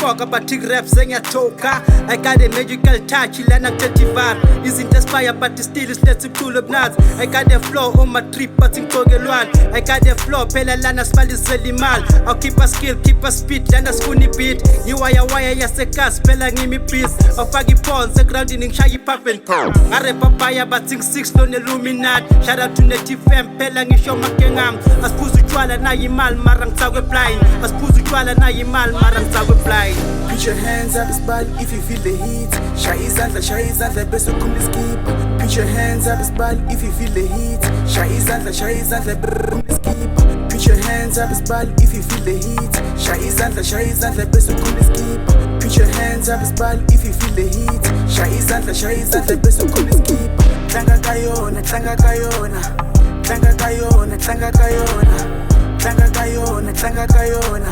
talk about tick raps engiyatoka. I got a magical touch ilana kuthetha izinto aspire but still isilethe cool nuts. I got a flow on my trip but ngitokelwana. I got a flow phela lana sibalisela imali. I'll keep a skill keep a speed lana sifuna beat. Ngiwaya waya yasekas phela ngimi beats. Awufaka ipons egroundini ngishaya ipop and pop. Ngarepa baya but sing 6 no Illuminati. Shout out to Native FM phela ngisho makengam. Asiphuza utshwala nayo imali mara ngitsakwe blind. Asiphuza utshwala nayo imali mara ngitsakwe blind. Put your hands up, it's bad if you feel the heat. Shaya izandla, bese kumbe skip. Put your hands up, it's bad if you feel the heat. Shaya izandla, kumbe skip. Put your hands up, it's bad if you feel the heat. Shaya izandla, bese kumbe skip. Put your hands up, it's bad if you feel the heat. Shaya izandla, bese kumbe skip. Tlanga kayona, tlanga kayona. Tlanga kayona, tlanga kayona. Tlanga kayona, tlanga kayona.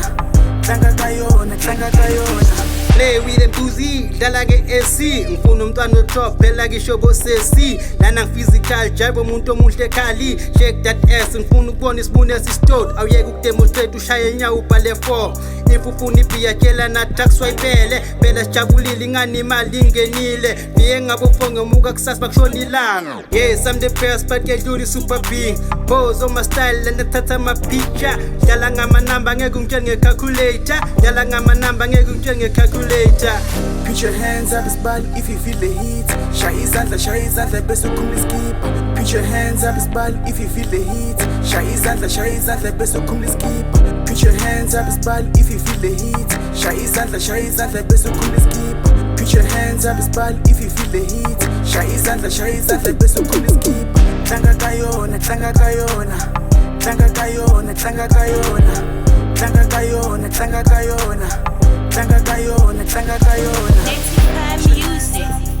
Tlanga kayona, tlanga kayona. Play with them boozy, dala ke AC. Ngifuna umntwana otop phela kisho bo sesi. Lana physical jibe umuntu omuhle khali. Shake that ass ngifuna ukubona isibune esistode. Awuyeke ukudemonstrate ushaye inyawo ubhale 4. If ufuna ibhiya tshela na tax wayibele. Phela sijabulile ingani imali ingenile. Biye ngabopho ngemuka kusasa bakushona ilanga. Yes, I'm the best but ngedlula super being. Pose on my style and nathatha ama picture. Dala ngama number ngeke ngitshenge calculator. Dala ngama number ngeke ngitshenge calculator. Put your hands up, it's bad if you feel the heat. Shaya izandla, bese kumbe skip. Put your hands up, it's bad if you feel the heat. Shaya izandla, bese kumbe skip. Put your hands up, it's bad if you feel the heat. Shaya izandla, bese kumbe skip. Put your hands up, it's bad if you feel the heat. Shaya izandla, bese kumbe skip. Tlanga kayona, tlanga kayona. Tlanga kayona, tlanga kayona. Tlanga kayona, tlanga kayona. Tlanga kayona, tlanga kayona. Native music.